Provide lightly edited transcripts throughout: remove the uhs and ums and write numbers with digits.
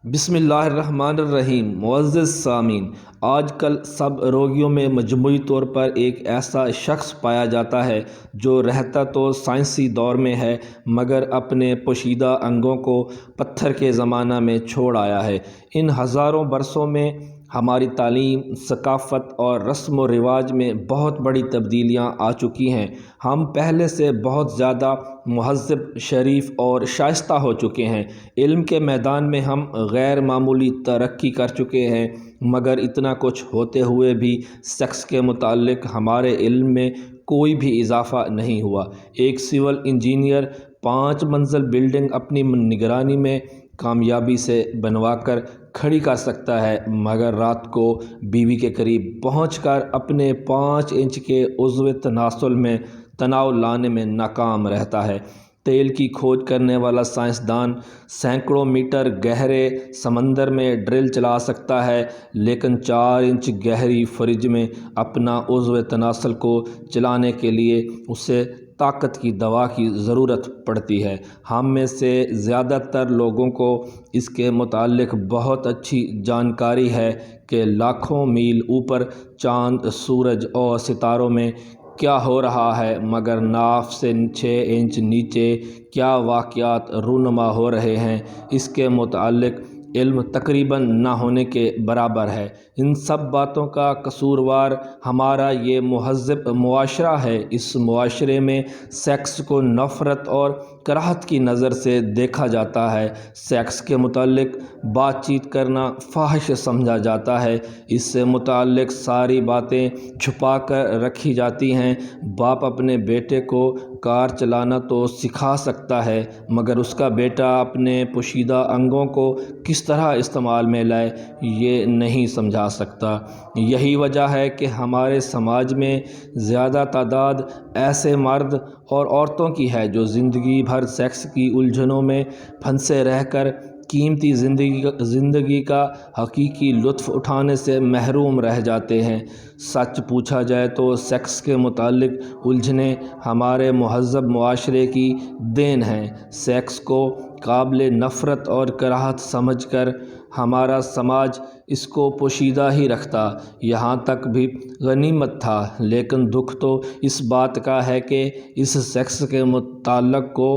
بسم اللہ الرحمن الرحیم۔ معزز سامعین، آج کل سب روگیوں میں مجموعی طور پر ایک ایسا شخص پایا جاتا ہے جو رہتا تو سائنسی دور میں ہے مگر اپنے پوشیدہ انگوں کو پتھر کے زمانہ میں چھوڑ آیا ہے۔ ان ہزاروں برسوں میں ہماری تعلیم، ثقافت اور رسم و رواج میں بہت بڑی تبدیلیاں آ چکی ہیں۔ ہم پہلے سے بہت زیادہ مہذب، شریف اور شائستہ ہو چکے ہیں۔ علم کے میدان میں ہم غیر معمولی ترقی کر چکے ہیں، مگر اتنا کچھ ہوتے ہوئے بھی سیکس کے متعلق ہمارے علم میں کوئی بھی اضافہ نہیں ہوا۔ ایک سول انجینئر 5 منزل بلڈنگ اپنی نگرانی میں کامیابی سے بنوا کر کھڑی کر سکتا ہے، مگر رات کو بیوی کے قریب پہنچ کر اپنے 5 انچ کے عضو تناسل میں تناؤ لانے میں ناکام رہتا ہے۔ تیل کی کھوج کرنے والا سائنسدان سینکڑوں میٹر گہرے سمندر میں ڈرل چلا سکتا ہے، لیکن 4 انچ گہری فریج میں اپنا عضو تناسل کو چلانے کے لیے اسے طاقت کی دوا کی ضرورت پڑتی ہے۔ ہم میں سے زیادہ تر لوگوں کو اس کے متعلق بہت اچھی جانکاری ہے کہ لاکھوں میل اوپر چاند، سورج اور ستاروں میں کیا ہو رہا ہے، مگر ناف سے 6 انچ نیچے کیا واقعات رونما ہو رہے ہیں، اس کے متعلق علم تقریباً نہ ہونے کے برابر ہے۔ ان سب باتوں کا قصوروار ہمارا یہ مہذب معاشرہ ہے۔ اس معاشرے میں سیکس کو نفرت اور کراہت کی نظر سے دیکھا جاتا ہے۔ سیکس کے متعلق بات چیت کرنا فحش سمجھا جاتا ہے۔ اس سے متعلق ساری باتیں چھپا کر رکھی جاتی ہیں۔ باپ اپنے بیٹے کو کار چلانا تو سکھا سکتا ہے، مگر اس کا بیٹا اپنے پوشیدہ انگوں کو کس طرح استعمال میں لائے یہ نہیں سمجھا سکتا۔ یہی وجہ ہے کہ ہمارے سماج میں زیادہ تعداد ایسے مرد اور عورتوں کی ہے جو زندگی بھر سیکس کی الجھنوں میں پھنسے رہ کر قیمتی زندگی کا حقیقی لطف اٹھانے سے محروم رہ جاتے ہیں۔ سچ پوچھا جائے تو سیکس کے متعلق الجھنیں ہمارے مہذب معاشرے کی دین ہیں۔ سیکس کو قابل نفرت اور کراہت سمجھ کر ہمارا سماج اس کو پوشیدہ ہی رکھتا، یہاں تک بھی غنیمت تھا۔ لیکن دکھ تو اس بات کا ہے کہ اس سیکس کے متعلق کو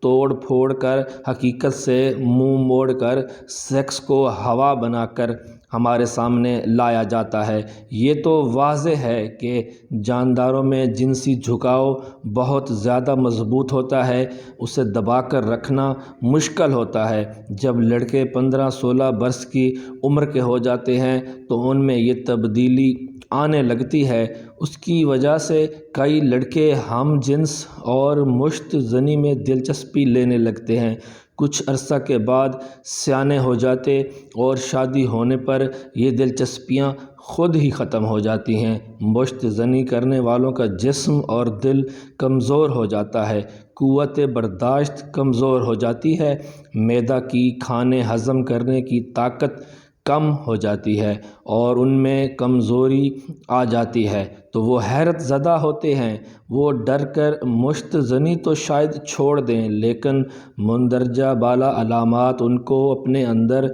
توڑ پھوڑ کر، حقیقت سے منہ موڑ کر، سیکس کو ہوا بنا کر ہمارے سامنے لایا جاتا ہے۔ یہ تو واضح ہے کہ جانداروں میں جنسی جھکاؤ بہت زیادہ مضبوط ہوتا ہے، اسے دبا کر رکھنا مشکل ہوتا ہے۔ جب لڑکے 15-16 برس کی عمر کے ہو جاتے ہیں تو ان میں یہ تبدیلی آنے لگتی ہے۔ اس کی وجہ سے کئی لڑکے ہم جنس اور مشت زنی میں دلچسپی لینے لگتے ہیں۔ کچھ عرصہ کے بعد سیانے ہو جاتے اور شادی ہونے پر یہ دلچسپیاں خود ہی ختم ہو جاتی ہیں۔ مشت زنی کرنے والوں کا جسم اور دل کمزور ہو جاتا ہے، قوت برداشت کمزور ہو جاتی ہے، معدہ کی کھانے ہضم کرنے کی طاقت کم ہو جاتی ہے اور ان میں کمزوری آ جاتی ہے تو وہ حیرت زدہ ہوتے ہیں۔ وہ ڈر کر مشت زنی تو شاید چھوڑ دیں، لیکن مندرجہ بالا علامات ان کو اپنے اندر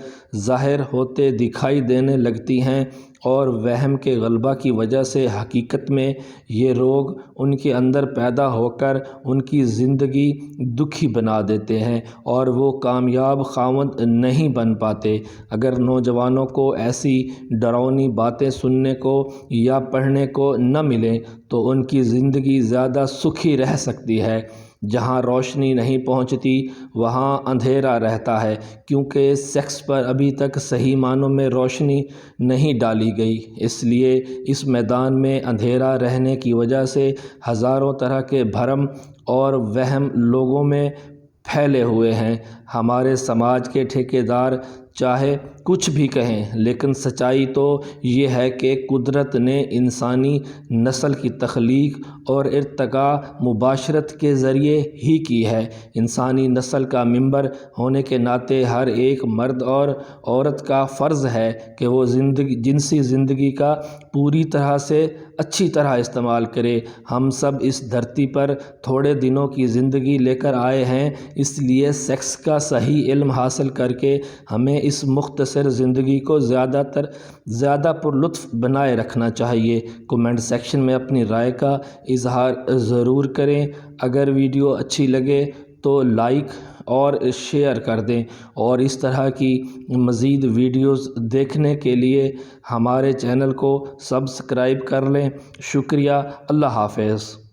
ظاہر ہوتے دکھائی دینے لگتی ہیں اور وہم کے غلبہ کی وجہ سے حقیقت میں یہ روگ ان کے اندر پیدا ہو کر ان کی زندگی دکھی بنا دیتے ہیں اور وہ کامیاب خاوند نہیں بن پاتے۔ اگر نوجوانوں کو ایسی ڈراؤنی باتیں سننے کو یا پڑھنے کو نہ ملیں تو ان کی زندگی زیادہ سکھی رہ سکتی ہے۔ جہاں روشنی نہیں پہنچتی وہاں اندھیرا رہتا ہے، کیونکہ سیکس پر ابھی تک صحیح معنوں میں روشنی نہیں ڈالی گئی۔ اس لیے اس میدان میں اندھیرا رہنے کی وجہ سے ہزاروں طرح کے بھرم اور وہم لوگوں میں پھیلے ہوئے ہیں۔ ہمارے سماج کے ٹھیکیدار چاہے کچھ بھی کہیں، لیکن سچائی تو یہ ہے کہ قدرت نے انسانی نسل کی تخلیق اور ارتقاء مباشرت کے ذریعے ہی کی ہے۔ انسانی نسل کا ممبر ہونے کے ناطے ہر ایک مرد اور عورت کا فرض ہے کہ وہ جنسی زندگی کا پوری طرح سے اچھی طرح استعمال کریں۔ ہم سب اس دھرتی پر تھوڑے دنوں کی زندگی لے کر آئے ہیں، اس لیے سیکس کا صحیح علم حاصل کر کے ہمیں اس مختصر زندگی کو زیادہ پرلطف بنائے رکھنا چاہیے۔ کمنٹ سیکشن میں اپنی رائے کا اظہار ضرور کریں۔ اگر ویڈیو اچھی لگے تو لائک اور شیئر کر دیں، اور اس طرح کی مزید ویڈیوز دیکھنے کے لیے ہمارے چینل کو سبسکرائب کر لیں۔ شکریہ۔ اللہ حافظ۔